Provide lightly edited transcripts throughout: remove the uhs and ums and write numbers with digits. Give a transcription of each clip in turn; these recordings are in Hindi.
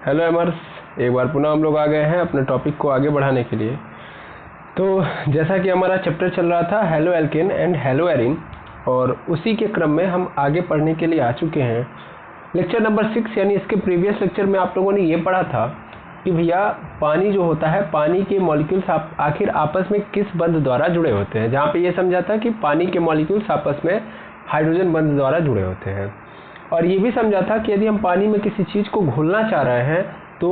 हेलो एमर्स, एक बार पुनः हम लोग आ गए हैं अपने टॉपिक को आगे बढ़ाने के लिए। तो जैसा कि हमारा चैप्टर चल रहा था halo alkane and hello Erin, और उसी के क्रम में हम आगे पढ़ने के लिए आ चुके हैं लेक्चर नंबर 6। यानी इसके प्रीवियस लेक्चर में आप लोगों ने ये पढ़ा था कि भैया पानी जो होता है, पानी के मॉलिक्यूल्स आखिर आपस में किस बंध द्वारा जुड़े होते हैं, जहाँ पे ये समझा था कि पानी के मॉलिक्यूल्स आपस में हाइड्रोजन बंध द्वारा जुड़े होते हैं। और ये भी समझा था कि यदि हम पानी में किसी चीज़ को घुलना चाह रहे हैं तो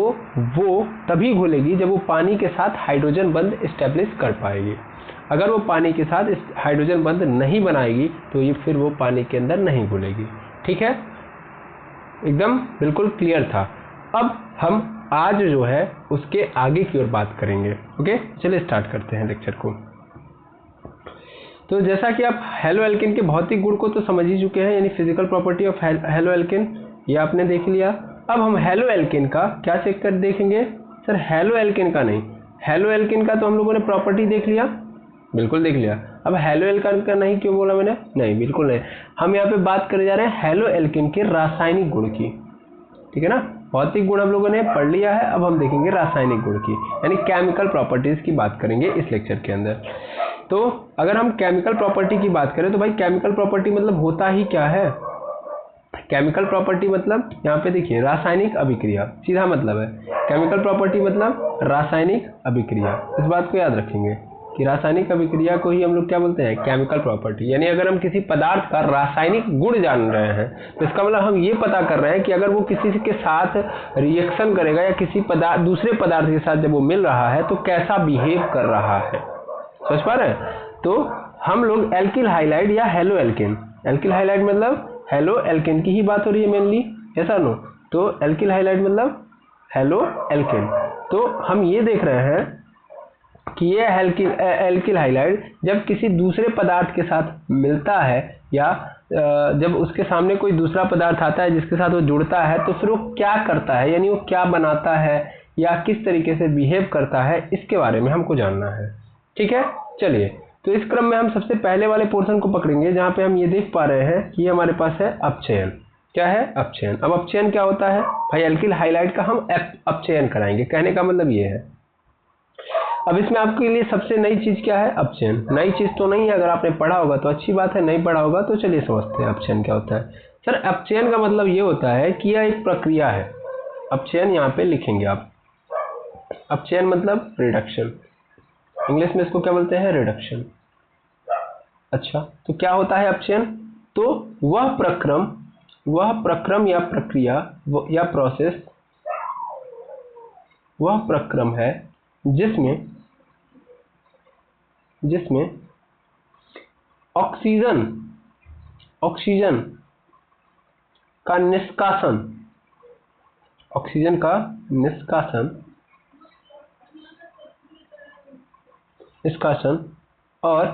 वो तभी घुलेगी जब वो पानी के साथ हाइड्रोजन बंध इस्टेब्लिश कर पाएगी। अगर वो पानी के साथ हाइड्रोजन बंध नहीं बनाएगी तो ये फिर वो पानी के अंदर नहीं घुलेगी। ठीक है, एकदम बिल्कुल क्लियर था। अब हम आज जो है उसके आगे की ओर बात करेंगे। ओके, चलिए स्टार्ट करते हैं लेक्चर को। तो जैसा कि आप हेलो एल्केन के भौतिक गुण को तो समझ ही चुके हैं, यानी physical property of halo alkane, ये आपने देख लिया। अब हम हेलो एल्केन का क्या चेक कर देखेंगे? सर हेलो एल्केन का नहीं, हेलो एल्केन का तो हम लोगों ने प्रॉपर्टी देख लिया, बिल्कुल देख लिया। अब हेलो एल्केन का नहीं क्यों बोला मैंने? नहीं, बिल्कुल नहीं। हम यहाँ पे बात करने जा रहे हैं हेलो एल्केन के रासायनिक गुण की। ठीक है ना, भौतिक गुण हम लोगों ने पढ़ लिया है, अब हम देखेंगे रासायनिक गुण की, यानी केमिकल प्रॉपर्टीज की बात करेंगे इस लेक्चर के अंदर। तो अगर हम केमिकल प्रॉपर्टी की बात करें तो भाई केमिकल प्रॉपर्टी मतलब होता ही क्या है? केमिकल प्रॉपर्टी मतलब यहाँ पे देखिए रासायनिक अभिक्रिया, सीधा मतलब है। केमिकल प्रॉपर्टी मतलब रासायनिक अभिक्रिया, इस बात को याद रखेंगे कि रासायनिक अभिक्रिया को ही हम लोग क्या बोलते हैं? Chemical property. यानी अगर हम किसी पदार्थ का रासायनिक गुण जान रहे हैं तो इसका मतलब हम ये पता कर रहे हैं कि अगर वो किसी के साथ रिएक्शन करेगा या किसी दूसरे पदार्थ के साथ जब वो मिल रहा है तो कैसा बिहेव कर रहा है। समझ पा रहे हैं? तो हम लोग एल्किल हाइलाइड या हेलो एल्केन, एल्किल हाइलाइड मतलब हेलो एल्केन की ही बात हो रही है मेनली, ऐसा नो। तो एल्किल हाइलाइड मतलब हेलो एल्केन। तो हम ये देख रहे हैं कि ये एल्किल हाइलाइड जब किसी दूसरे पदार्थ के साथ मिलता है या जब उसके सामने कोई दूसरा पदार्थ आता है जिसके साथ वो जुड़ता है तो फिर वो क्या करता है, यानी वो क्या बनाता है या किस तरीके से बिहेव करता है, इसके बारे में हमको जानना है। ठीक है, चलिए। तो इस क्रम में हम सबसे पहले वाले पोर्शन को पकड़ेंगे जहाँ पे हम ये देख पा रहे हैं कि हमारे पास है अपचयन। क्या है? अपचयन। अब अपचयन क्या होता है भाई? एल्किल हाइलाइड का हम अपचयन कराएंगे, कहने का मतलब ये है। अब इसमें आपके लिए सबसे नई चीज क्या है? अपचयन। नई चीज तो नहीं है, अगर आपने पढ़ा होगा तो अच्छी बात है, नहीं पढ़ा होगा तो चलिए समझते हैं अपचयन क्या होता है। सर अपचयन का मतलब ये होता है कि यह एक प्रक्रिया है। अपचयन यहाँ पे लिखेंगे आप। अपचयन मतलब रिडक्शन, इंग्लिश में इसको क्या बोलते हैं? रिडक्शन। अच्छा, तो क्या होता है अपचयन? तो वह प्रक्रम या प्रक्रिया या प्रोसेस, वह प्रक्रम है जिसमें ऑक्सीजन का निष्कासन और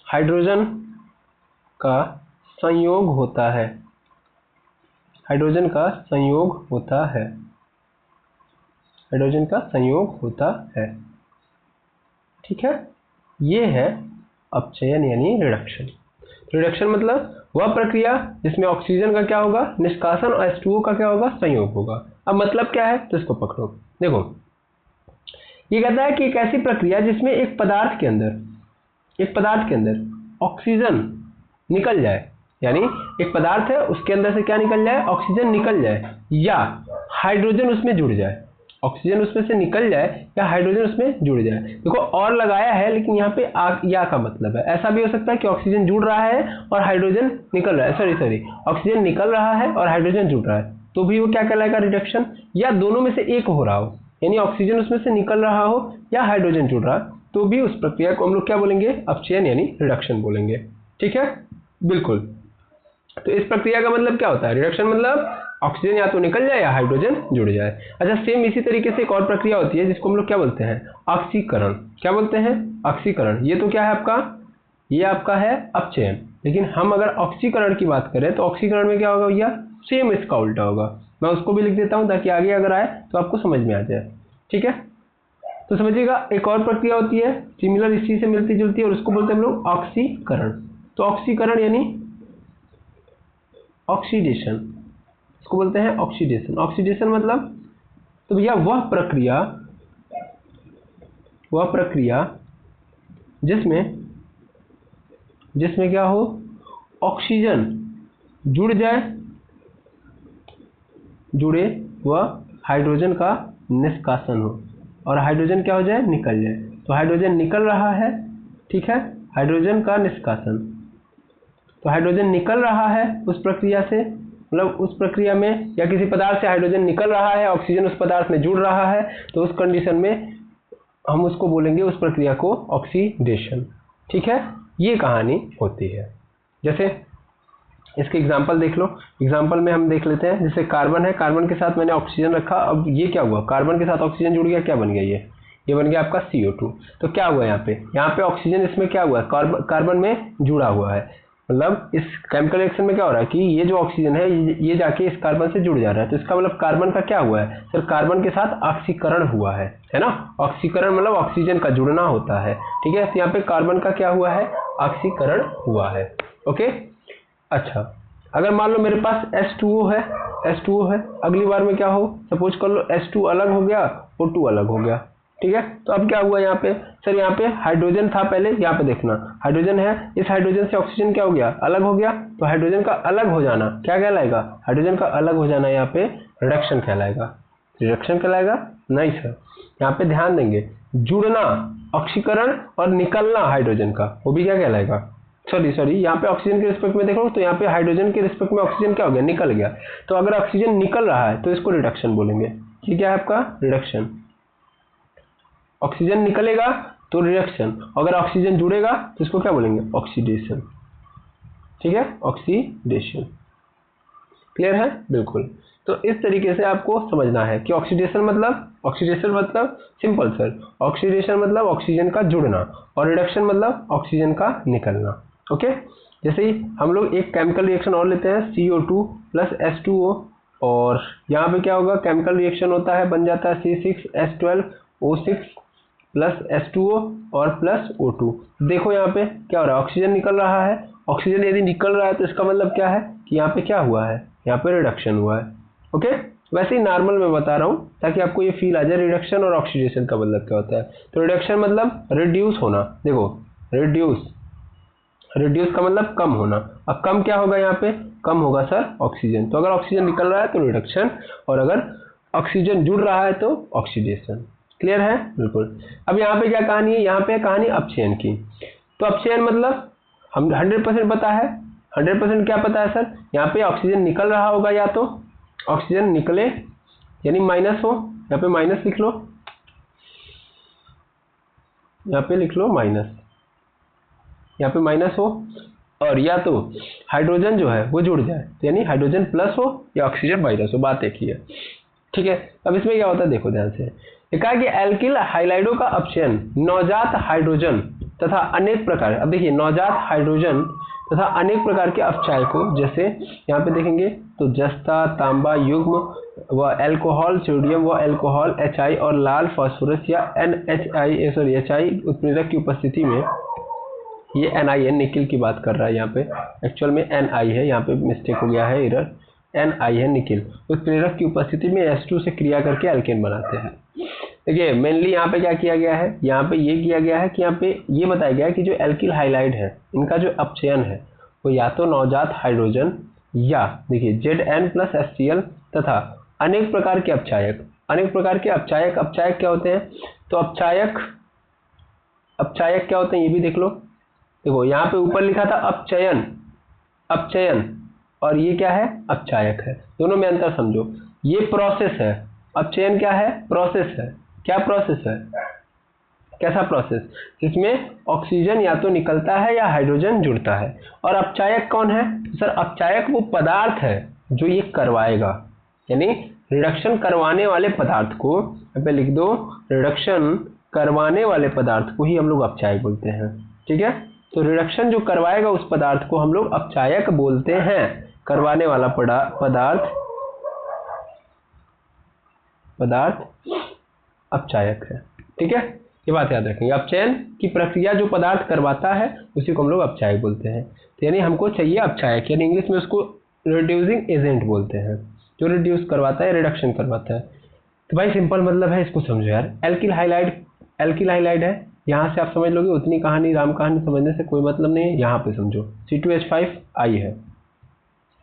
हाइड्रोजन का संयोग होता है। हाइड्रोजन का संयोग होता है। ठीक है, ये है अपचयन यानी रिडक्शन। रिडक्शन मतलब वह प्रक्रिया जिसमें ऑक्सीजन का क्या होगा? निष्कासन, और H2O का क्या होगा? संयोग होगा। अब मतलब क्या है तो इसको पकड़ो। देखो, ये कहता है कि एक ऐसी प्रक्रिया जिसमें एक पदार्थ के अंदर ऑक्सीजन निकल जाए, यानी एक पदार्थ है उसके अंदर से क्या निकल जाए? ऑक्सीजन निकल जाए या हाइड्रोजन उसमें जुड़ जाए। ऑक्सीजन उसमें से निकल जाए या हाइड्रोजन उसमें जुड़ जाए। देखो और लगाया है लेकिन यहाँ पे या का मतलब है। ऐसा भी हो सकता है कि ऑक्सीजन जुड़ रहा है और हाइड्रोजन निकल रहा है, सॉरी ऑक्सीजन निकल रहा है और हाइड्रोजन जुड़ रहा है, तो भी वो क्या कहलाएगा? रिडक्शन। या दोनों में से एक हो रहा हो, यानी ऑक्सीजन उसमें से निकल रहा हो या हाइड्रोजन जुड़ रहा है, तो भी उस प्रक्रिया को हम लोग क्या बोलेंगे? अपचयन यानी रिडक्शन बोलेंगे। ठीक है, बिल्कुल। तो इस प्रक्रिया का मतलब क्या होता है? रिडक्शन मतलब ऑक्सीजन या तो निकल जाए या हाइड्रोजन जुड़ जाए। अच्छा, सेम इसी तरीके से एक और प्रक्रिया होती है जिसको हम लोग क्या बोलते हैं? ऑक्सीकरण। क्या बोलते हैं? ऑक्सीकरण। ये तो क्या है आपका? ये आपका है अपचयन। लेकिन हम अगर ऑक्सीकरण की बात करें तो ऑक्सीकरण में क्या होगा भैया? सेम इसका उल्टा होगा। मैं उसको भी लिख देता हूँ ताकि आगे अगर आए तो आपको समझ में आ जाए। ठीक है, तो समझिएगा एक और प्रक्रिया होती है सिमिलर, इसी से मिलती जुलती है, और उसको बोलते हैं हम लोग ऑक्सीकरण। तो ऑक्सीकरण यानी ऑक्सीडेशन। इसको बोलते हैं ऑक्सीडेशन। ऑक्सीडेशन मतलब तो भैया वह प्रक्रिया जिसमें क्या हो, ऑक्सीजन जुड़े व हाइड्रोजन का निष्कासन हो, और हाइड्रोजन क्या हो जाए, निकल जाए। तो हाइड्रोजन निकल रहा है, ठीक है, हाइड्रोजन का निष्कासन। तो हाइड्रोजन निकल रहा है उस प्रक्रिया से, मतलब उस प्रक्रिया में या किसी पदार्थ से हाइड्रोजन निकल रहा है, ऑक्सीजन उस पदार्थ में जुड़ रहा है, तो उस कंडीशन में हम उसको बोलेंगे, उस प्रक्रिया को ऑक्सीडेशन। ठीक है, ये कहानी होती है। जैसे इसके एग्जाम्पल देख लो। एग्जाम्पल में हम देख लेते हैं, जैसे कार्बन है, कार्बन के साथ मैंने ऑक्सीजन रखा, अब ये क्या हुआ, कार्बन के साथ ऑक्सीजन जुड़ गया, क्या बन गया, ये बन गया आपका CO2। तो क्या हुआ यहाँ पे ऑक्सीजन इसमें क्या हुआ, कार्बन में जुड़ा हुआ है, मतलब इस केमिकल रिएक्शन में क्या हो रहा है कि ये जो ऑक्सीजन है ये जाके इस कार्बन से जुड़ जा रहा है। तो इसका मतलब कार्बन का क्या हुआ है, सर कार्बन के साथ ऑक्सीकरण हुआ है ना। ऑक्सीकरण मतलब ऑक्सीजन का जुड़ना होता है, ठीक है। तो यहाँ पे कार्बन का क्या हुआ है, ऑक्सीकरण हुआ है। ओके, अच्छा, अगर मान लो मेरे पास H2O है, अगली बार में क्या हो, सपोज कर लो H2 अलग हो गया, O2 अलग हो गया, ठीक है। तो अब क्या हुआ यहाँ पे, सर यहाँ पे हाइड्रोजन था पहले, यहाँ पे देखना हाइड्रोजन है, इस हाइड्रोजन से ऑक्सीजन क्या हो गया, अलग हो गया। तो हाइड्रोजन का अलग हो जाना क्या कहलाएगा, हाइड्रोजन का अलग हो जाना यहाँ पे रिडक्शन कहलाएगा। रिडक्शन कहलाएगा नहीं सर, यहाँ पे ध्यान देंगे, जुड़ना ऑक्सीकरण और निकलना हाइड्रोजन का, वो भी क्या कहलाएगा, सॉरी यहाँ पे ऑक्सीजन के रिस्पेक्ट में देखो, तो यहाँ पे हाइड्रोजन के रिस्पेक्ट में ऑक्सीजन क्या हो गया, निकल गया। तो अगर ऑक्सीजन निकल रहा है तो इसको रिडक्शन बोलेंगे। ठीक, क्या है आपका रिडक्शन, ऑक्सीजन निकलेगा तो रिडक्शन, अगर ऑक्सीजन जुड़ेगा तो इसको क्या बोलेंगे, ऑक्सीडेशन। ठीक है, ऑक्सीडेशन, क्लियर है, बिल्कुल। तो इस तरीके से आपको समझना है कि ऑक्सीडेशन मतलब सिंपल सर, ऑक्सीडेशन मतलब ऑक्सीजन का जुड़ना, और रिडक्शन मतलब ऑक्सीजन का निकलना। ओके, जैसे ही हम लोग एक केमिकल रिएक्शन और लेते हैं, CO2 प्लस H2O, और यहाँ पे क्या होगा, केमिकल रिएक्शन होता है, बन जाता है C6H12O6 प्लस H2O और प्लस O2। देखो यहाँ पे क्या हो रहा है, ऑक्सीजन निकल रहा है, ऑक्सीजन यदि निकल रहा है तो इसका मतलब क्या है कि यहाँ पे क्या हुआ है, यहाँ पे रिडक्शन हुआ है। ओके, वैसे ही नॉर्मल में बता रहा हूँ ताकि आपको ये फील आ जाए रिडक्शन और ऑक्सीडेशन का मतलब क्या होता है। तो रिडक्शन मतलब रिड्यूस होना, देखो रिड्यूस का मतलब कम होना। अब कम क्या होगा, यहाँ पे कम होगा सर ऑक्सीजन। तो अगर ऑक्सीजन निकल रहा है तो रिडक्शन, और अगर ऑक्सीजन जुड़ रहा है तो ऑक्सीडेशन। क्लियर है, बिल्कुल। अब यहाँ पे क्या कहानी है, यहाँ पे कहानी अपचयन की। तो अपचयन मतलब हम 100% पता है, 100% क्या पता है सर, यहाँ पे ऑक्सीजन निकल रहा होगा, या तो ऑक्सीजन निकले यानी माइनस हो, यहाँ पे माइनस लिख लो, यहाँ पे लिख लो माइनस, यहाँ पे माइनस हो, और या तो हाइड्रोजन जो है वो जुड़ जाए, तो यानी हाइड्रोजन प्लस हो या ऑक्सीजन माइनस हो, बात एक ही है। ठीक है, अब इसमें क्या होता है देखो ध्यान से, ये कहा कि एल्किल हाइलाइडों का अपचयन नवजात हाइड्रोजन तथा अनेक प्रकार, अब देखिए नवजात हाइड्रोजन तथा अनेक प्रकार के अपचायकों, जैसे यहाँ पे देखेंगे तो जस्ता, तांबा युग्म व एल्कोहल, सोडियम व एल्कोहल, HI और लाल फास्फोरस या HI उत्प्रेरक की उपस्थिति में, ये NI निकिल की बात कर रहा है, यहाँ पे एक्चुअल में NI है, यहाँ पे मिस्टेक हो गया है, एरर, NI है निकिल, उत्प्रेरक की उपस्थिति में H2 से क्रिया करके एल्केन बनाते हैं। देखिए मेनली यहाँ पे क्या किया गया है, यहाँ पे ये किया गया है कि यहाँ पे ये बताया गया है कि जो एल्किल हाइलाइड है इनका जो अपचयन है वो या तो नवजात हाइड्रोजन, या देखिए Zn+HCl तथा अनेक प्रकार के अपचायक, अनेक प्रकार के अपचायक, अपचायक क्या होते हैं, तो अपचायक क्या होते हैं ये भी देख लो। देखो यहाँ पे ऊपर लिखा था अपचयन, और ये क्या है, अपचायक है, दोनों में अंतर समझो। ये प्रोसेस है, अपचयन क्या है, प्रोसेस है। क्या प्रोसेस है, कैसा प्रोसेस, जिसमें ऑक्सीजन या तो निकलता है या हाइड्रोजन जुड़ता है। और अपचायक कौन है, सर अपचायक वो पदार्थ है जो ये करवाएगा, यानी रिडक्शन करवाने वाले पदार्थ को, यहाँ पे लिख दो, रिडक्शन करवाने वाले पदार्थ को ही हम लोग अपचायक बोलते हैं। ठीक है, तो रिडक्शन जो करवाएगा उस पदार्थ को हम लोग अपचायक बोलते हैं, करवाने वाला पदार्थ अपचायक है। ठीक है, ये बात याद रखेंगे, अपचयन की प्रक्रिया जो पदार्थ करवाता है उसी को हम लोग अपचायक बोलते हैं। तो यानी हमको चाहिए अपचायक, यानी इंग्लिश में उसको रिड्यूसिंग एजेंट बोलते हैं। जो रिड्यूस करवाता है, रिडक्शन करवाता है। तो भाई सिंपल मतलब है, इसको समझो यार। एल्किल हाइलाइड है, यहाँ से आप समझ लोगे, उतनी कहानी राम कहानी समझने से कोई मतलब नहीं है। यहाँ पे समझो C2H5 है,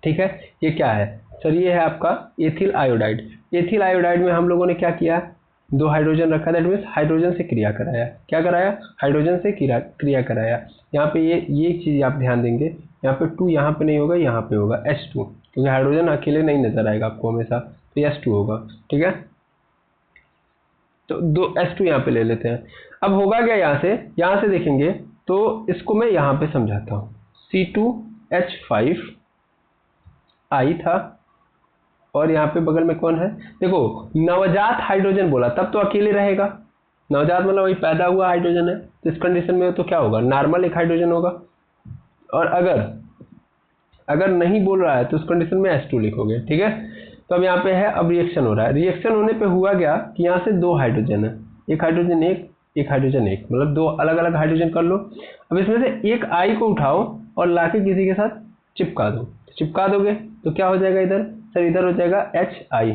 ठीक है। ये क्या है सर? ये है आपका एथिल आयोडाइड। एथिल आयोडाइड में हम लोगों ने क्या किया, 2 हाइड्रोजन रखा, दैट मीन्स हाइड्रोजन से क्रिया कराया। क्या कराया? हाइड्रोजन से क्रिया कराया। यहाँ पे ये चीज़ आप ध्यान देंगे, यहाँ पे 2 यहाँ पे नहीं होगा, यहाँ पे होगा H2, क्योंकि हाइड्रोजन अकेले नहीं नजर आएगा आपको हमेशा, तो H2 होगा, ठीक है। तो 2 H2 यहाँ पे ले लेते हैं। अब होगा क्या, यहाँ से देखेंगे तो इसको मैं यहाँ पे समझाता हूँ। C2H5 था, और यहाँ पे बगल में कौन है? देखो नवजात हाइड्रोजन बोला, तब तो अकेले रहेगा। नवजात मतलब वही पैदा हुआ हाइड्रोजन है, तो इस कंडीशन में तो क्या होगा, नॉर्मल एक हाइड्रोजन होगा। और अगर नहीं बोल रहा है तो उस कंडीशन में H2 लिखोगे, ठीक है। तो अब यहाँ पे है, अब रिएक्शन हो रहा है। रिएक्शन होने पे हुआ क्या कि यहाँ से 2 हाइड्रोजन है, एक हाइड्रोजन एक, मतलब 2 अलग अलग हाइड्रोजन कर लो। अब इसमें से एक आई को उठाओ और लाके किसी के साथ चिपका दो। चिपका दोगे तो क्या हो जाएगा इधर? सर इधर हो जाएगा HI,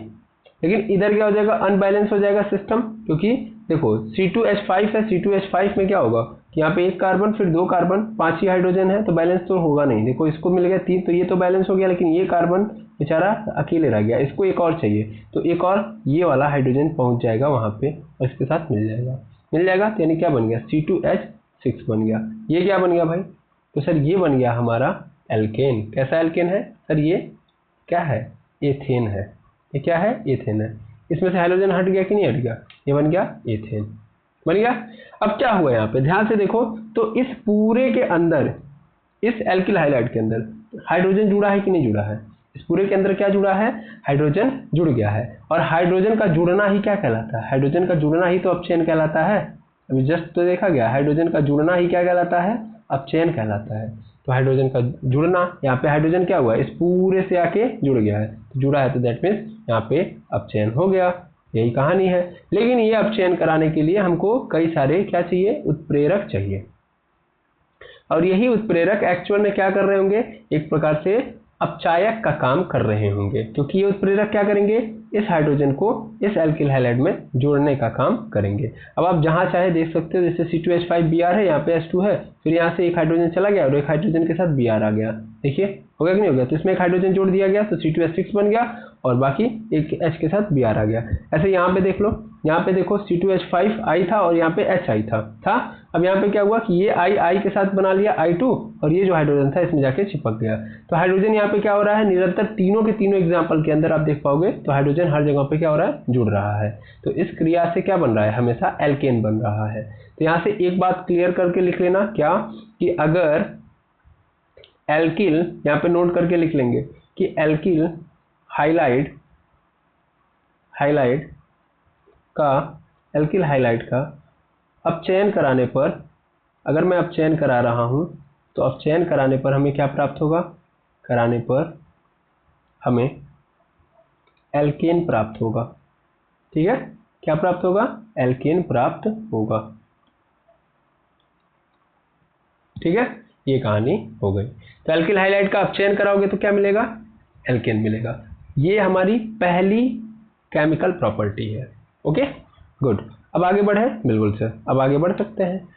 लेकिन इधर क्या हो जाएगा? अनबैलेंस हो जाएगा सिस्टम, क्योंकि देखो C2H5 है, C2H5 में क्या होगा कि यहाँ पे 1 कार्बन, फिर 2 कार्बन, 5 ही हाइड्रोजन है, तो बैलेंस तो होगा नहीं। देखो इसको मिल गया 3, तो ये तो बैलेंस हो गया, लेकिन ये कार्बन बेचारा अकेले रह गया, इसको एक और चाहिए, तो एक और ये वाला हाइड्रोजन पहुंच जाएगा वहां पे और इसके साथ मिल जाएगा। तो यानी क्या बन गया? C2H6 बन गया। ये क्या बन गया भाई? तो सर ये बन गया हमारा एल्केन। कैसा एल्केन है सर? ये क्या है? एथेन है। ये क्या है? एथेन है। इसमें से हाइड्रोजन हट गया कि नहीं हट गया? ये बन गया एथेन, बन गया। अब क्या हुआ यहाँ पे ध्यान से देखो, तो इस पूरे के अंदर, इस एल्किल हाइलाइड के अंदर हाइड्रोजन जुड़ा है कि नहीं जुड़ा है? इस पूरे के अंदर क्या जुड़ा है? हाइड्रोजन जुड़ गया है। और हाइड्रोजन का जुड़ना ही क्या कहलाता है? हाइड्रोजन का जुड़ना ही तो अपचयन कहलाता है। अभी जस्ट तो देखा गया, हाइड्रोजन का जुड़ना ही क्या कहलाता है? अपचयन कहलाता है। तो हाइड्रोजन का जुड़ना, यहाँ पे हाइड्रोजन क्या हुआ? इस पूरे से आके जुड़ गया है, तो जुड़ा है, तो दैट मीन्स यहाँ पे अपचयन हो गया। यही कहानी है। लेकिन ये अपचयन कराने के लिए हमको कई सारे क्या चाहिए? उत्प्रेरक चाहिए। और यही उत्प्रेरक एक्चुअल में क्या कर रहे होंगे? एक प्रकार से अपचायक का काम कर रहे होंगे, क्योंकि ये उत्प्रेरक क्या करेंगे? इस हाइड्रोजन को इस एल्किल हाइलाइड में जोड़ने का काम करेंगे। अब आप जहां चाहे देख सकते हो, जैसे C2H5Br है, यहाँ पे H2 है, फिर यहाँ से एक हाइड्रोजन चला गया और एक हाइड्रोजन के साथ Br आ गया। देखिए हो गया कि नहीं हो गया? तो इसमें एक हाइड्रोजन जोड़ दिया गया, तो C2H6 बन गया, और बाकी एक H के साथ Br आ गया। ऐसे यहाँ पे देख लो, यहाँ पे देखो C2H5 था और यहाँ पे HI था। अब यहाँ पे क्या हुआ कि ये I के साथ बना लिया I2, और ये जो हाइड्रोजन था इसमें जाके चिपक गया। तो हाइड्रोजन यहाँ पे क्या हो रहा है? निरंतर तीनों के तीनों एग्जाम्पल के अंदर आप देख पाओगे, तो हाइड्रोजन हर जगह पे क्या हो रहा है? जुड़ रहा है। तो इस क्रिया से क्या बन रहा है? हमेशा एल्केन बन रहा है। तो यहाँ से एक बात क्लियर करके लिख लेना, क्या कि अगर एल्किल, यहाँ पे नोट करके लिख लेंगे कि एल्किल हाइलाइड का अपचयन कराने पर, अगर मैं अपचयन करा रहा हूं, तो अपचयन कराने पर हमें क्या प्राप्त होगा? कराने पर हमें एल्केन प्राप्त होगा, ठीक है। क्या प्राप्त होगा? एल्केन प्राप्त होगा, ठीक है। ये कहानी हो गई। तो एल्किल हाइलाइड का अपचयन कराओगे तो क्या मिलेगा? एल्केन मिलेगा। ये हमारी पहली केमिकल प्रॉपर्टी है। Okay good. अब आगे बढ़े? बिल्कुल सर, अब आगे बढ़ सकते हैं।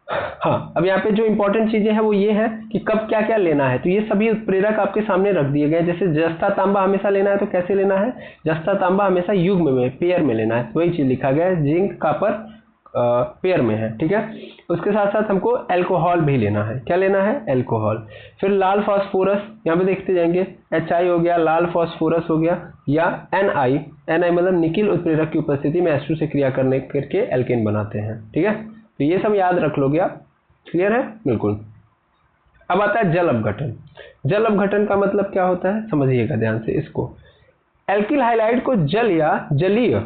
हाँ, अब यहाँ पे जो इंपॉर्टेंट चीजें हैं वो ये है कि कब क्या क्या लेना है। तो ये सभी उत्प्रेरक आपके सामने रख दिए गए। जैसे जस्ता तांबा हमेशा लेना है, तो कैसे लेना है? जस्ता तांबा हमेशा युग्म में, पेयर में लेना है। तो वही चीज लिखा गया है, जिंक कॉपर पेयर में है, ठीक है। उसके साथ साथ हमको अल्कोहल भी लेना है। क्या लेना है? अल्कोहल। फिर लाल फास्फोरस, यहाँ पे देखते जाएंगे, HI हो गया, लाल फास्फोरस हो गया, या NI मतलब निकिल उत्प्रेरक की उपस्थिति में H2 से क्रिया करके एल्केन बनाते हैं, ठीक है। तो ये सब याद रख लोगे आप। क्लियर है? बिल्कुल। अब आता है जल अपघटन। जल अपघटन का मतलब क्या होता है? समझिएगा ध्यान से इसको। एल्किल हाइलाइड को जल या जलीय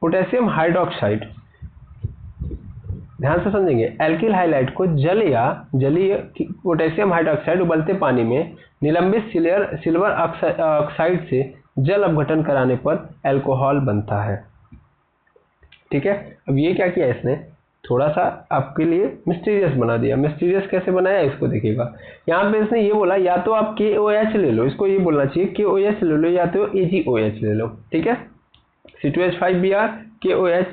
पोटेशियम हाइड्रोक्साइड, ध्यान से समझेंगे, एल्किल हाइलाइड को जल या जलीय पोटेशियम हाइड्रोक्साइड उबलते पानी में निलंबित सिल्वर ऑक्साइड से जल अपघटन कराने पर अल्कोहल बनता है, ठीक है। अब ये क्या किया इसने? थोड़ा सा आपके लिए मिस्टीरियस बना दिया। मिस्टीरियस कैसे बनाया इसको देखिएगा। यहाँ पे इसने ये बोला या तो आप KOH ले लो, इसको ये बोलना चाहिए KOH ले लो या तो AgOH ले लो, ठीक है। C2H5Br KOH।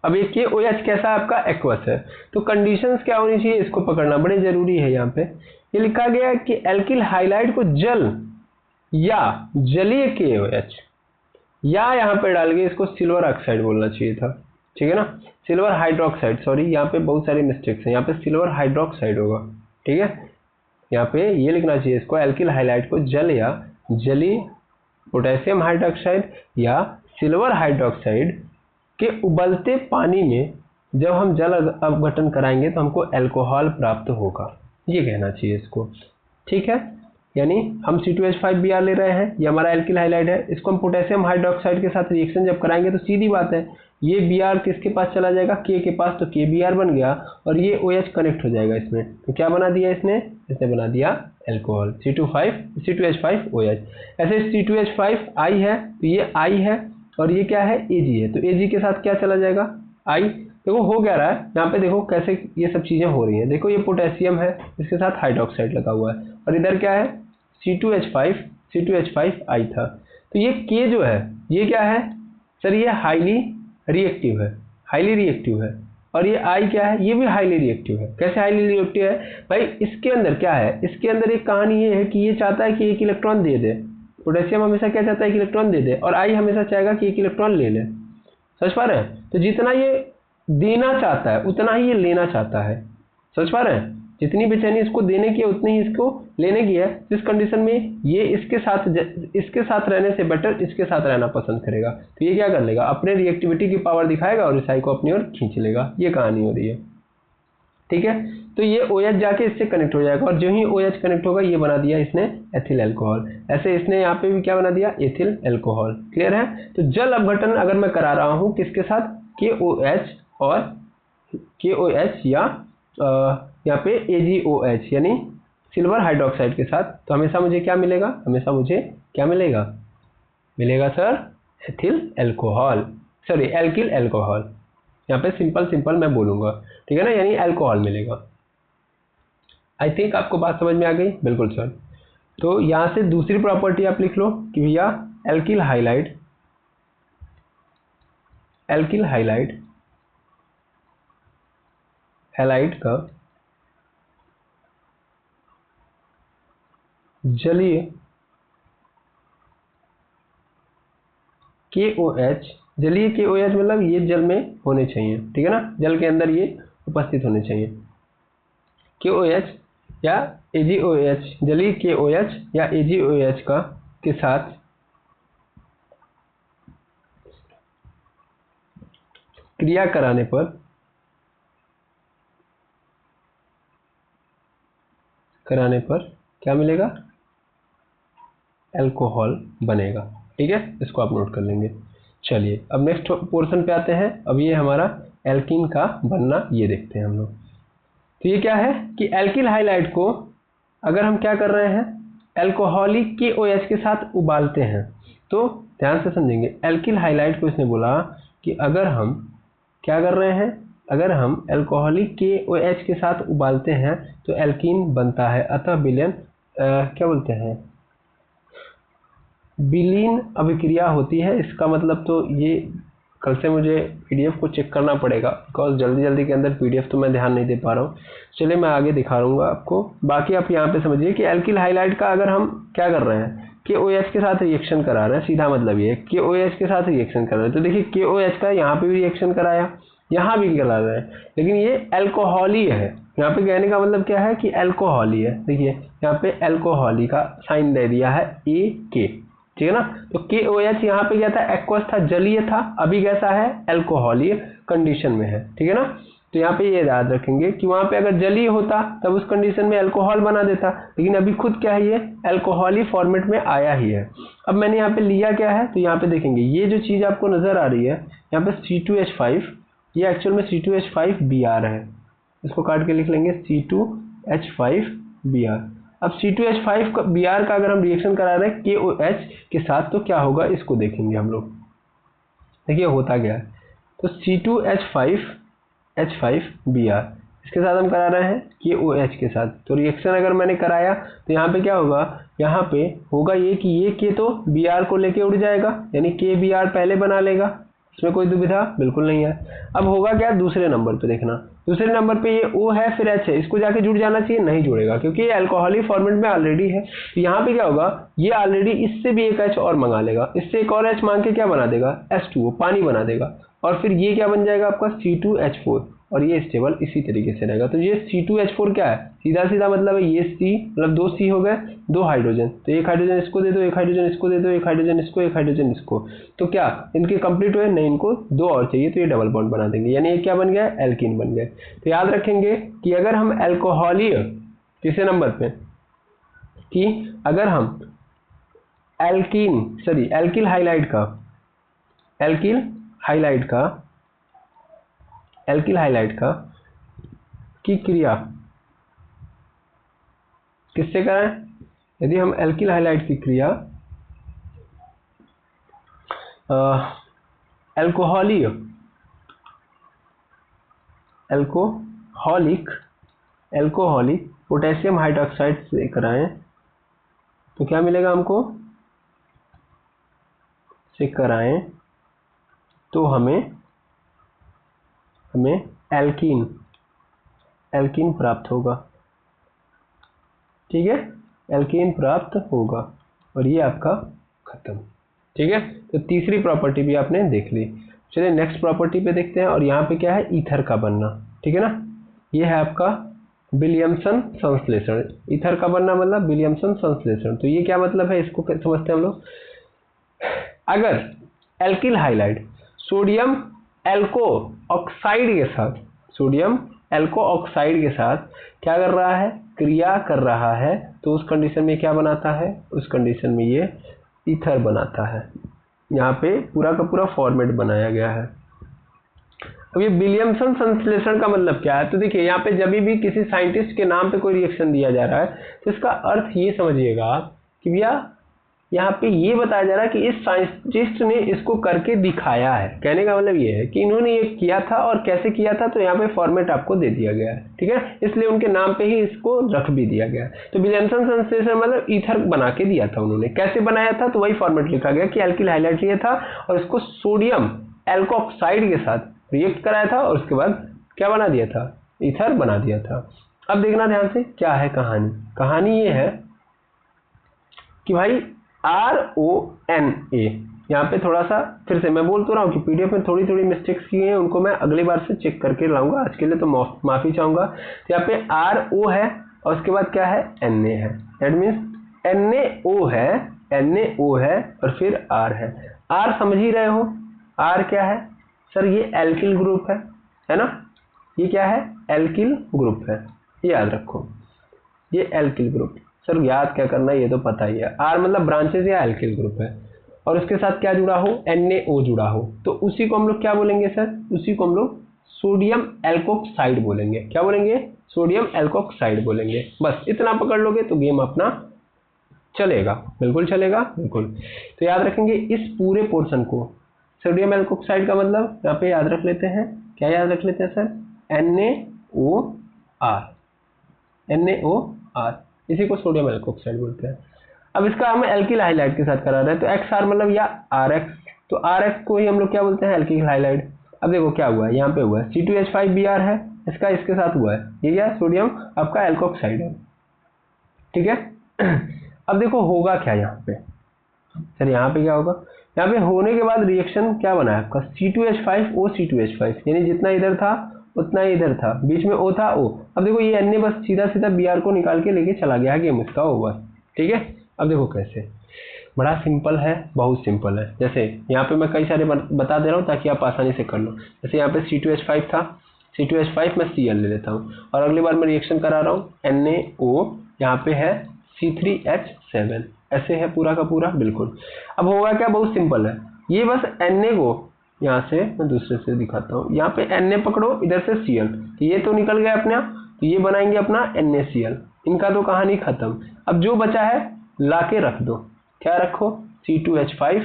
अब ये KOH कैसा है आपका, एक्वस है। तो कंडीशंस क्या होनी चाहिए इसको पकड़ना बड़े जरूरी है। यहाँ पे ये लिखा गया है कि एल्किल हाइलाइड को जल या जलीय KOH, या यहाँ पे डाल के इसको सिल्वर ऑक्साइड बोलना चाहिए था, ठीक है ना, सिल्वर हाइड्रोक्साइड। सॉरी यहाँ पे बहुत सारे मिस्टेक्स हैं, यहाँ पे सिल्वर हाइड्रोक्साइड होगा, ठीक है। यहाँ पे ये लिखना चाहिए इसको एल्किल हाइलाइड को जल या जलीय पोटेशियम हाइड्रोक्साइड या सिल्वर हाइड्रोक्साइड के उबलते पानी में जब हम जल अपघटन कराएंगे तो हमको अल्कोहल प्राप्त होगा, ये कहना चाहिए इसको, ठीक है। यानी हम C2H5Br ले रहे हैं, ये हमारा एल्किल हाइलाइड है, इसको हम पोटेशियम हाइड्रोक्साइड के साथ रिएक्शन जब कराएंगे तो सीधी बात है ये Br किसके पास चला जाएगा, K के पास, तो KBr बन गया और ये OH कनेक्ट हो जाएगा इसमें। तो क्या बना दिया इसने बना दिया अल्कोहल C2H5OH। ऐसे C2H5I है तो ये I है और ये क्या है, Ag है, तो Ag के साथ क्या चला जाएगा, I। देखो हो क्या रहा है यहाँ पे, देखो कैसे ये सब चीजें हो रही हैं। देखो ये पोटेशियम है, इसके साथ हाइड्रोक्साइड लगा हुआ है और इधर क्या है C2H5I था। तो ये K जो है ये क्या है सर, ये हाईली रिएक्टिव है और ये I क्या है, ये भी हाईली रिएक्टिव है। कैसे हाईली रिएक्टिव है भाई, इसके अंदर क्या है, इसके अंदर एक कहानी ये है कि ये चाहता है कि एक इलेक्ट्रॉन दे दे। पोटेशियम हमेशा क्या चाहता है, एक इलेक्ट्रॉन दे दे, और I हमेशा चाहेगा कि एक इलेक्ट्रॉन ले ले। समझ पा रहे हैं। तो जितना ये देना चाहता है उतना ही ये लेना चाहता है। समझ पा रहे हैं, जितनी बेचैनी इसको देने की है उतनी ही इसको लेने की है। इस कंडीशन में ये इसके साथ रहने से बेटर इसके साथ रहना पसंद करेगा। तो ये क्या कर लेगा, अपने रिएक्टिविटी की पावर दिखाएगा और इस I को अपनी ओर खींच लेगा। ये कहानी हो रही है, ठीक है। तो ये OH जाके इससे कनेक्ट हो जाएगा और जो ही OH कनेक्ट होगा ये बना दिया इसने एथिल अल्कोहल। ऐसे इसने यहाँ पे भी क्या बना दिया, एथिल अल्कोहल। क्लियर है। तो जल अपघटन अगर मैं करा रहा हूँ किसके साथ, KOH और KOH या यहाँ पे AgOH यानी सिल्वर हाइड्रोक्साइड के साथ, तो हमेशा मुझे क्या मिलेगा, मिलेगा sir ethyl alcohol, sorry alkyl alcohol. यहाँ पे सिंपल मैं बोलूँगा, ठीक है ना, यानी अल्कोहल मिलेगा। आई थिंक आपको बात समझ में आ गई। बिल्कुल सर। तो यहाँ से दूसरी प्रॉपर्टी आप लिख लो कि भैया एल्किल हैलाइड का जलीय KOH, जलीय KOH मतलब ये जल में होने चाहिए, ठीक है ना, जल के अंदर ये उपस्थित होने चाहिए। KOH या AgOH, जलीय KOH या AgOH का के साथ क्रिया कराने पर क्या मिलेगा, अल्कोहल बनेगा, ठीक है। इसको आप नोट कर लेंगे। चलिए अब नेक्स्ट पोर्शन पे आते हैं। अब ये हमारा एल्कीन का बनना ये देखते हैं हम लोग। तो ये क्या है कि एल्किल हाइलाइड को अगर हम क्या कर रहे हैं, अल्कोहलिक KOH के साथ उबालते हैं, तो ध्यान से समझेंगे। एल्किल हाइलाइड को इसने बोला कि अगर हम क्या कर रहे हैं, अगर हम अल्कोहलिक KOH के साथ उबालते हैं तो एल्कीन बनता है। अतः विलयन क्या बोलते हैं, विलीन अभिक्रिया होती है। इसका मतलब तो ये कल से मुझे PDF को चेक करना पड़ेगा, बिकॉज जल्दी के अंदर PDF तो मैं ध्यान नहीं दे पा रहा हूँ। चलिए मैं आगे दिखा दूँगा आपको। बाकी आप यहाँ पे समझिए कि एल्किल हाइलाइड का अगर हम क्या कर रहे हैं, KOH के साथ रिएक्शन करा रहे हैं, सीधा मतलब ये है KOH के साथ रिएक्शन कर रहे हैं। तो देखिए KOH का यहाँ पे भी रिएक्शन कराया, यहाँ भी करा रहे हैं, लेकिन ये अल्कोहली है। यहाँ पे कहने का मतलब क्या है कि अल्कोहली है। देखिए यहाँ पे अल्कोहली का साइन दे दिया है AK, ठीक है ना। तो KOH यहाँ पे क्या था, एक्वस था, जलीय था, अभी कैसा है, अल्कोहलीय कंडीशन में है, ठीक है ना। तो यहाँ पे ये याद रखेंगे कि वहाँ पे अगर जलीय होता तब उस कंडीशन में अल्कोहल बना देता, लेकिन अभी खुद क्या है, ये अल्कोहली फॉर्मेट में आया ही है। अब मैंने यहाँ पे लिया क्या है, तो यहाँ पे देखेंगे ये जो चीज़ आपको नज़र आ रही है यहाँ पे C2H5, ये एक्चुअल में C2H5Br है। इसको काट के लिख लेंगे C2H5Br। अब C2H5Br का अगर हम रिएक्शन करा रहे हैं KOH के साथ तो क्या होगा, इसको देखेंगे हम लोग। देखिए होता क्या है, तो C2H5 H5Br, इसके साथ हम करा रहे हैं KOH के साथ। तो रिएक्शन अगर मैंने कराया तो यहाँ पे क्या होगा, यहाँ पे होगा ये कि ये K तो Br को लेके उड़ जाएगा, यानी KBr पहले बना लेगा, इसमें कोई दुविधा बिल्कुल नहीं है। अब होगा क्या, दूसरे नंबर पे देखना, दूसरे नंबर पे ये O है फिर H है, इसको जाके जुड़ जाना चाहिए, नहीं जुड़ेगा क्योंकि ये अल्कोहलिक फॉर्मेट में ऑलरेडी है। तो यहाँ पे क्या होगा, ये ऑलरेडी इससे भी एक H और मंगा लेगा, इससे एक और H मांग के क्या बना देगा, H2O पानी बना देगा, और फिर ये क्या बन जाएगा आपका C2H4, और ये स्टेबल इसी तरीके से रहेगा। तो ये C2H4 क्या है, सीधा सीधा मतलब है ये C, मतलब दो C हो गए, दो हाइड्रोजन, तो एक हाइड्रोजन इसको दे दो, एक हाइड्रोजन इसको दे दो, एक हाइड्रोजन इसको, एक हाइड्रोजन इसको, तो क्या इनके कंप्लीट हुए, नहीं इनको दो और चाहिए, तो ये डबल बॉन्ड बना देंगे, यानी ये क्या बन गया, एल्कीन बन गए। तो याद रखेंगे कि अगर हम अल्कोहलीय, तीसरे नंबर पे, कि अगर हम एल्किल हाइलाइड का की क्रिया किससे कराएं, यदि हम एल्किल हाइलाइड की क्रिया एल्कोहलिक पोटेशियम हाइड्रोक्साइड से कराएं तो क्या मिलेगा हमको, से कराएं तो हमें एल्कीन प्राप्त होगा, ठीक है, एल्कीन प्राप्त होगा, और ये आपका खत्म, ठीक है। तो तीसरी प्रॉपर्टी भी आपने देख ली। चलिए नेक्स्ट प्रॉपर्टी पे देखते हैं, और यहाँ पे क्या है, ईथर का बनना, ठीक है ना, ये है आपका विलियमसन संश्लेषण। ईथर का बनना मतलब विलियमसन संश्लेषण। तो ये क्या मतलब है, इसको समझते हैं हम लोग। अगर एल्किल हाइलाइड सोडियम एल्को ऑक्साइड के साथ क्या कर रहा है, क्रिया कर रहा है, तो उस कंडीशन में क्या बनाता है, उस कंडीशन में ये ईथर बनाता है। यहाँ पे पूरा का पूरा फॉर्मेट बनाया गया है। अब ये विलियमसन संश्लेषण का मतलब क्या है, तो देखिए यहाँ पे जब भी किसी साइंटिस्ट के नाम पे कोई रिएक्शन दिया जा रहा है तो इसका अर्थ ये समझिएगा कि भैया यहाँ पे ये बताया जा रहा है कि इस साइंटिस्ट ने इसको करके दिखाया है। कहने का मतलब ये है कि इन्होंने ये किया था और कैसे किया था, तो यहाँ पे फॉर्मेट आपको दे दिया गया है, ठीक है, इसलिए उनके नाम पे ही इसको रख भी दिया गया है। तो विलियमसन संश्लेषण मतलब ईथर बना के दिया था उन्होंने, कैसे बनाया था, तो वही फॉर्मेट लिखा गया कि एल्किल हाइलाइड लिया था और इसको सोडियम एल्कोऑक्साइड के साथ रिएक्ट कराया था, और उसके बाद क्या बना दिया था, ईथर बना दिया था। अब देखना ध्यान से क्या है कहानी ये है कि भाई RONA, यहाँ पे थोड़ा सा फिर से मैं बोल तो रहा हूँ कि पीडीएफ में थोड़ी थोड़ी मिस्टेक्स की हैं, उनको मैं अगली बार से चेक करके लाऊंगा, आज के लिए तो माफ़ी चाहूँगा। तो यहाँ पे RO है और उसके बाद क्या है, Na है, दैट मीन्स NaO है और फिर R है। R समझ ही रहे हो, R क्या है सर, ये एल्किल ग्रुप है ना, ये क्या है, एल्किल ग्रुप है, ये याद रखो, ये एल्किल ग्रुप। सर याद क्या करना है, ये तो पता ही है, R मतलब ब्रांचेस या एल्किल ग्रुप है, और उसके साथ क्या जुड़ा हो, NaO जुड़ा हो, तो उसी को हम लोग क्या बोलेंगे सर, उसी को हम लोग सोडियम एल्कोक्साइड बोलेंगे। क्या बोलेंगे, सोडियम एल्कोक्साइड बोलेंगे। बस इतना पकड़ लोगे तो गेम अपना चलेगा, बिल्कुल चलेगा, बिल्कुल। तो याद रखेंगे इस पूरे पोर्शन को, सोडियम एल्कोक्साइड का मतलब यहाँ पे याद रख लेते हैं, क्या याद रख लेते हैं सर, NaOR, इसी को सोडियम एल्कोक्साइड बोलते हैं। अब इसका हम एल्किल हाइलाइड के साथ करा रहे हैं, तो XR मतलब या RX, तो RX को ही हम लोग क्या बोलते हैं, एल्किल हाइलाइड। अब देखो क्या हुआ है, यहाँ पे हुआ है C2H5Br है, इसके साथ हुआ है, ये क्या सोडियम आपका एल्कोक्साइड है, ठीक है। अब देखो होगा क्या यहाँ पे, सर यहाँ पे क्या होगा, यहाँ पे होने के बाद रिएक्शन क्या बना है आपका, C2H5O C2H5, यानी जितना इधर था उतना ही इधर था, बीच में O था O। अब देखो ये Na बस सीधा सीधा Br को निकाल के लेके चला गया, गेम इसका ओवर, ठीक है। अब देखो कैसे, बड़ा सिंपल है, बहुत सिंपल है। जैसे यहाँ पे मैं कई सारे बता दे रहा हूँ ताकि आप आसानी से कर लो। जैसे यहाँ पे C2H5 था, C2H5 में Cl ले लेता हूँ, और अगली बार मैं रिएक्शन करा रहा हूँ NaO, यहाँ पे है C3H7, ऐसे है पूरा का पूरा, बिल्कुल। अब होगा क्या, बहुत सिंपल है, ये बस Na को यहाँ से मैं दूसरे से दिखाता हूँ, यहाँ पे Na पकड़ो, इधर से Cl, तो ये तो निकल गया अपना, तो ये बनाएंगे अपना NaCl, इनका तो कहानी खत्म। अब जो बचा है लाके रख दो, क्या रखो, C2H5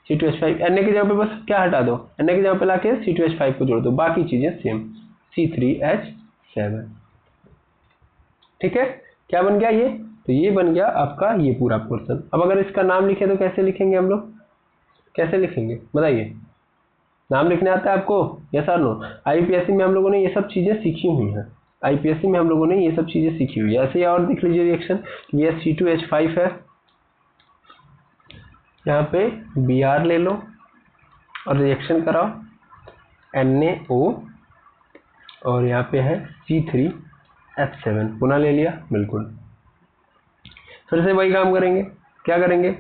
C2H5 Na की जगह पे बस क्या हटा दो, Na की जगह पे लाके C2H5 को जोड़ दो, बाकी चीजें सेम, C3H7। ठीक है, क्या बन गया ये, तो ये बन गया आपका ये पूरा पोर्शन। अब अगर इसका नाम लिखे तो कैसे लिखेंगे हम लोग, कैसे लिखेंगे बताइए, नाम लिखने आता है आपको, यस और नो? आईपीएससी में हम लोगों ने ये सब चीजें सीखी हुई हैं, आईपीएससी में हम लोगों ने ये सब चीजें सीखी हुई है। ऐसे ही और देख लीजिए रिएक्शन, ये C2H5 है, यहाँ पे Br ले लो और रिएक्शन कराओ, NaO और यहाँ पे है C3H7, पुनः ले लिया, बिल्कुल। फिर से वही काम करेंगे, क्या करेंगे,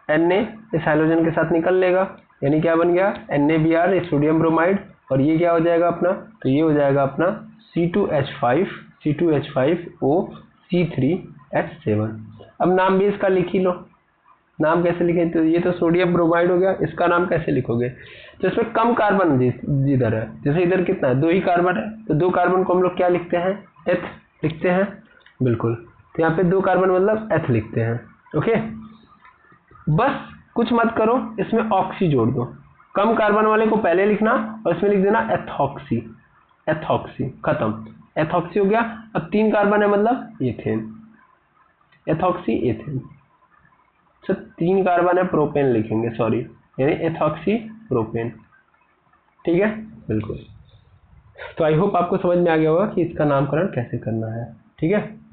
Na इस हाइड्रोजन के साथ निकल लेगा, यानी क्या बन गया, NaBr सोडियम ब्रोमाइड, और ये क्या हो जाएगा अपना, तो ये हो जाएगा अपना C2H5O C3H7। अब नाम भी इसका लिख ही लो, नाम कैसे लिखें, तो ये तो सोडियम ब्रोमाइड हो गया, इसका नाम कैसे लिखोगे, तो इसमें कम कार्बन जिधर है, जैसे इधर कितना है, 2 ही कार्बन है, तो 2 कार्बन को हम लोग क्या लिखते हैं, एथ लिखते हैं, बिल्कुल। तो यहाँ पे 2 कार्बन मतलब एथ लिखते हैं, ओके। बस कुछ मत करो, इसमें ऑक्सी जोड़ दो, कम कार्बन वाले को पहले लिखना और इसमें लिख देना एथॉक्सी, एथॉक्सी, खत्म, एथॉक्सी हो गया। अब 3 कार्बन है मतलब एथेन, एथॉक्सी एथेन, तो 3 कार्बन है प्रोपेन लिखेंगे, सॉरी, यानी एथॉक्सी प्रोपेन, ठीक है, बिल्कुल। तो आई होप आपको समझ में आ गया होगा कि इसका नामकरण कैसे करना है, ठीक है।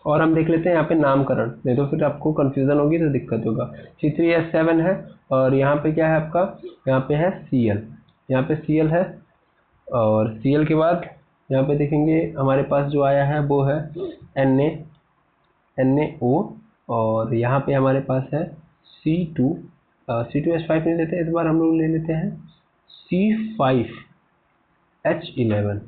और हम देख लेते हैं यहाँ पे नामकरण, नहीं तो फिर आपको कंफ्यूजन होगी तो दिक्कत होगा। C3H7 है और यहाँ पे क्या है आपका, यहाँ पे है Cl, यहाँ पे Cl है, और Cl के बाद यहाँ पे देखेंगे हमारे पास जो आया है वो है NaO, और यहाँ पे हमारे पास है C2H5 नहीं लेते, इस बार हम लोग ले लेते हैं C5H11,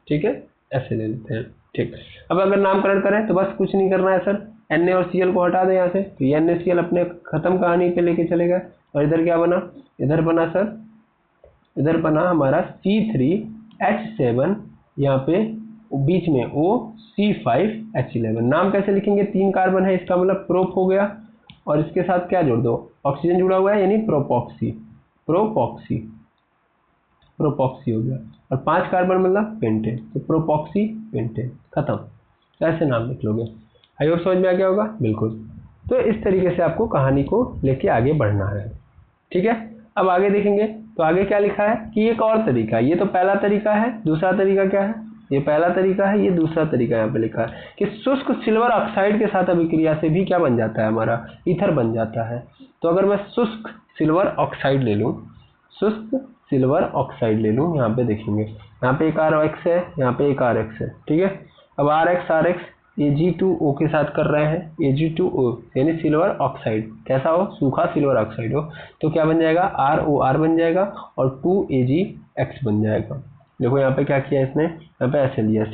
ठीक है, ऐसे ले लेते हैं, ठीक। अब अगर नामकरण करें तो बस कुछ नहीं करना है सर, Na और Cl को हटा दें यहाँ से, तो ये NaCl अपने खत्म कहानी पे लेके चलेगा, और इधर क्या बना, इधर बना सर, इधर बना हमारा C3H7, यहाँ पे बीच में O C5H11। नाम कैसे लिखेंगे, 3 कार्बन है, इसका मतलब प्रोप हो गया, और इसके साथ क्या जोड़ दो, ऑक्सीजन जुड़ा हुआ है, यानी प्रोपॉक्सी, प्रोपॉक्सी, प्रोपॉक्सी हो गया, और 5 कार्बन मतलब पेंटेन, तो प्रोपॉक्सी पेंटेन, खत्म, ऐसे नाम लिख लोगे। आई होप समझ में आ गया होगा, बिल्कुल। तो इस तरीके से आपको कहानी को लेके आगे बढ़ना है, ठीक है। अब आगे देखेंगे तो आगे क्या लिखा है कि एक और तरीका है, ये तो पहला तरीका है, दूसरा तरीका क्या है, ये पहला तरीका है, ये दूसरा तरीका यहाँ पे लिखा है कि शुष्क सिल्वर ऑक्साइड के साथ अभिक्रिया से भी क्या बन जाता है, हमारा ईथर बन जाता है। तो अगर मैं शुष्क सिल्वर ऑक्साइड ले लूँ, शुष्क सिल्वर ऑक्साइड ले लूँ, यहाँ पे देखेंगे, यहाँ पे एक RX है, यहाँ पे एक RX है, ठीक है। अब RX Ag2O के साथ कर रहे हैं, Ag2O यानी सिल्वर ऑक्साइड, कैसा हो, सूखा सिल्वर ऑक्साइड हो, तो क्या बन जाएगा, ROR बन जाएगा और 2AgX बन जाएगा। देखो यहाँ पे क्या किया इसने, यहाँ पे ऐसे लिया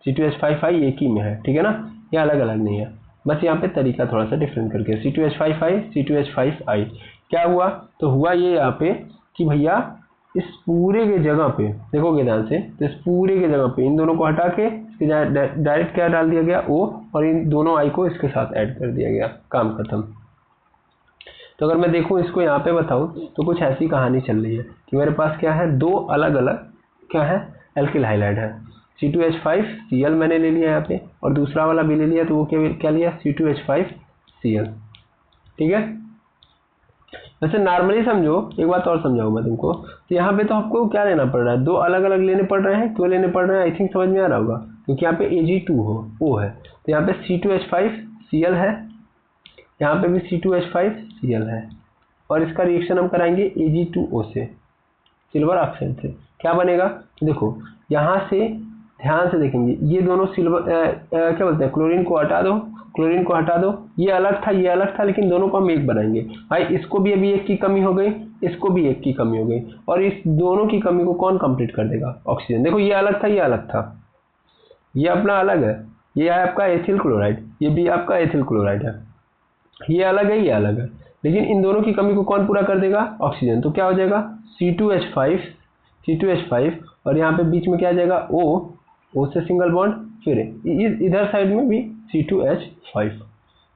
C2H5I एक ही में है, ठीक है ना, ये अलग अलग नहीं है, बस यहाँ पे तरीका थोड़ा सा डिफरेंट करके, C2H5I C2H5I क्या हुआ, तो हुआ ये यहाँ पे कि भैया इस पूरे के जगह पे देखोगे ध्यान से, तो इस पूरे के जगह पे इन दोनों को हटा के इसके डायरेक्ट क्या डाल दिया गया, O, और इन दोनों I को इसके साथ ऐड कर दिया गया, काम खत्म। तो अगर मैं देखूं इसको यहाँ पे बताऊं तो कुछ ऐसी कहानी चल रही है कि मेरे पास क्या है, 2 अलग अलग क्या है, एल्किल हाइलाइड है, C2H5Cl मैंने ले लिया यहाँ पे, और दूसरा वाला भी ले लिया, तो वो क्या लिया, C2H5Cl, ठीक है। वैसे नॉर्मली समझो, एक बात और समझाऊँ मैं तुमको, तो यहाँ पे तो आपको क्या लेना पड़ रहा है, 2 अलग अलग लेने पड़ रहे हैं, क्यों लेने पड़ रहे हैं, आई थिंक समझ में आ रहा होगा, क्योंकि यहाँ पे Ag2O है, तो यहाँ पे C2H5Cl है, यहाँ पे भी C2H5Cl है, और इसका रिएक्शन हम कराएंगे Ag2O से, सिल्वर ऑक्साइड से, क्या बनेगा, तो देखो यहाँ से ध्यान से देखेंगे, ये दोनों सिल्वर क्या बोलते हैं, क्लोरीन को हटा दो, क्लोरीन को हटा दो, ये अलग था, ये अलग था, लेकिन दोनों को हम एक बनाएंगे। भाई इसको भी अभी एक की कमी हो गई, इसको भी एक की कमी हो गई, और इस दोनों की कमी को कौन कंप्लीट कर देगा, ऑक्सीजन। देखो ये अलग था, ये अलग था, ये अपना अलग है, ये है आपका एथिल क्लोराइड, ये भी आपका एथिल क्लोराइड है, ये अलग है, ये अलग है, लेकिन इन दोनों की कमी को कौन पूरा कर देगा, ऑक्सीजन। तो क्या हो जाएगा C2H5 और यहाँ पे बीच में क्या आ जाएगा, O से सिंगल बॉन्ड, फिर इधर साइड में भी C2H5,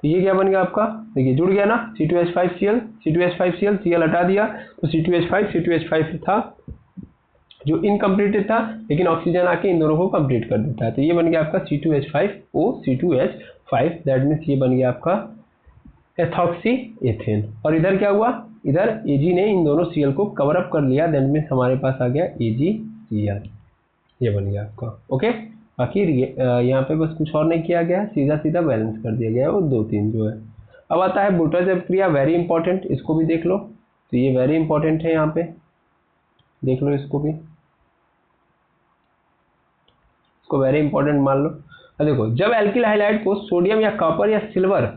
तो ये क्या बन गया आपका, देखिए जुड़ गया ना, C2H5Cl, C2H5Cl, Cl हटा दिया तो C2H5 था जो इनकम्प्लीटेड था, लेकिन ऑक्सीजन आके इन दोनों को कंप्लीट कर देता है। तो ये बन गया आपका C2H5O C2H5, दैट मीन्स ये बन गया आपका एथॉक्सी एथेन। और इधर क्या हुआ, इधर Ag ने इन दोनों Cl को कवर अप कर लिया, दैट मीन्स हमारे पास आ गया AgCl, ये बन गया आपका। ओके, बाकी यहाँ पे बस कुछ और नहीं किया गया है, सीधा सीधा बैलेंस कर दिया गया है वो 2-3 जो है। अब आता है बुटाजेब क्रिया, वेरी इंपॉर्टेंट, इसको भी देख लो। तो ये वेरी इंपॉर्टेंट है, यहाँ पे देख लो इसको भी, इसको वेरी इंपॉर्टेंट मान लो। अब देखो, जब एल्किल हाइलाइड को सोडियम या कॉपर या सिल्वर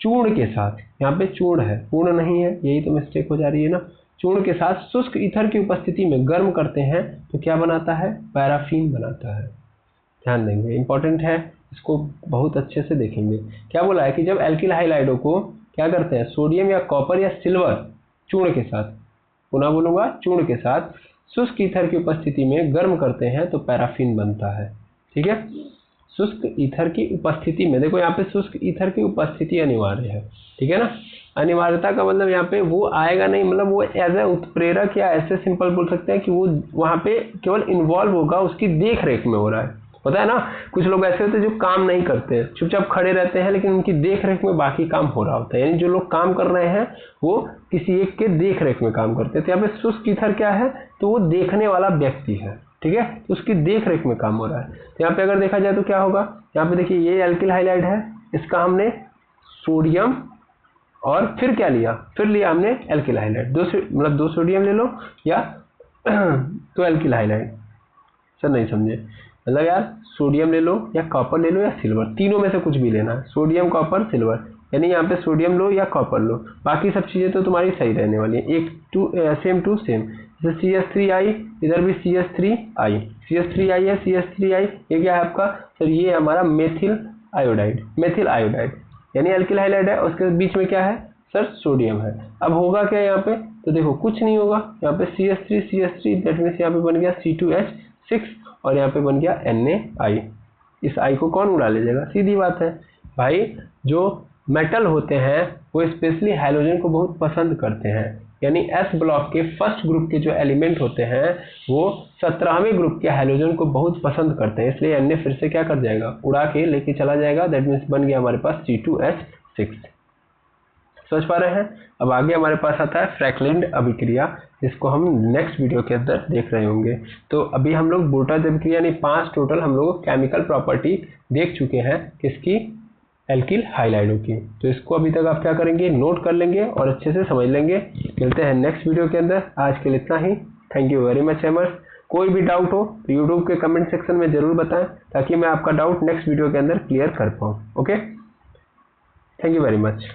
चूर्ण के साथ, यहाँ पे चूर्ण है, पूर्ण नहीं है, यही तो मिस्टेक हो जा रही है ना, चूर्ण के साथ शुष्क ईथर की उपस्थिति में गर्म करते हैं तो क्या बनाता है, पैराफिन बनाता है। ध्यान देंगे, इंपॉर्टेंट है, इसको बहुत अच्छे से देखेंगे। क्या बोला है कि जब एल्किल हाइलाइडों को क्या करते हैं, सोडियम या कॉपर या सिल्वर चूर्ण के साथ, पुनः बोलूंगा, चूर्ण के साथ शुष्क ईथर की उपस्थिति में गर्म करते हैं तो पैराफिन बनता है। ठीक है, शुष्क ईथर की उपस्थिति में, देखो यहाँ पे शुष्क ईथर की उपस्थिति अनिवार्य है, ठीक है ना। अनिवार्यता का मतलब यहाँ पे वो आएगा नहीं, मतलब वो एज ए उत्प्रेरक या ऐसे सिंपल बोल सकते हैं कि वो वहाँ पे केवल इन्वॉल्व होगा, उसकी देख रेख में हो रहा है। पता है ना, कुछ लोग ऐसे होते हैं जो काम नहीं करते, चुपचाप खड़े रहते हैं, लेकिन उनकी देख रेख में बाकी काम हो रहा होता है। यानी जो लोग काम कर रहे हैं वो किसी एक के देख रेख में काम करते हैं। तो यहाँ पे शुष्क ईथर क्या है, तो वो देखने वाला व्यक्ति है, ठीक है, तो उसकी देख रेख में काम हो रहा है। तो यहाँ पे अगर देखा जाए तो क्या होगा, यहाँ पे देखिए ये एल्किल हाइलाइड है, इसका हमने सोडियम और फिर क्या लिया, फिर लिया हमने एल्किल हाइलाइड, मतलब 2 सोडियम ले लो या तो एल्किल हाइलाइड, सर नहीं समझे, मतलब यार सोडियम ले लो या कॉपर ले लो या सिल्वर, तीनों में से कुछ भी लेना है, सोडियम कॉपर सिल्वर, यानी यहाँ पे सोडियम लो या कॉपर लो, बाकी सब चीज़ें तो तुम्हारी सही रहने वाली है। एक सेम टू सेम, जैसे CH3I, इधर भी CH3I, CH3I है, CH3I, ये क्या है आपका, सर ये हमारा मेथिल आयोडाइड, यानी एल्किल हाइलाइड है, उसके बीच में क्या है सर, सोडियम है। अब होगा क्या यहाँ पे, तो देखो कुछ नहीं होगा, यहाँ पे CH3 दैट मीन्स यहाँ पे बन गया C2H6 और यहाँ पे बन गया NaI। इस I को कौन उड़ा ले जाएगा, सीधी बात है भाई। जो मेटल होते हैं वो स्पेशली हाइड्रोजन को बहुत पसंद करते हैं, यानी S ब्लॉक के फर्स्ट ग्रुप के जो एलिमेंट होते हैं वो 17वें ग्रुप के हाइड्रोजन को बहुत पसंद करते हैं, इसलिए Na फिर से क्या कर जाएगा, उड़ा के लेके चला जाएगा, दैट मीन्स बन गया हमारे पास C2H6। समझ पा रहे हैं। अब आगे हमारे पास आता है फ्रैंकलिन अभिक्रिया, जिसको हम नेक्स्ट वीडियो के अंदर देख रहे होंगे। तो अभी हम लोग बुटाजेब अभिक्रिया यानी 5 टोटल हम लोग केमिकल प्रॉपर्टी देख चुके हैं, किसकी, एल्किल हाइलाइडों की। तो इसको अभी तक आप क्या करेंगे, नोट कर लेंगे और अच्छे से समझ लेंगे। मिलते हैं नेक्स्ट वीडियो के अंदर, आज के लिए इतना ही। थैंक यू वेरी मच एमर्स। कोई भी डाउट हो तो यूट्यूब के कमेंट सेक्शन में जरूर बताएं, ताकि मैं आपका डाउट नेक्स्ट वीडियो के अंदर क्लियर कर पाऊँ। Okay, thank you very much.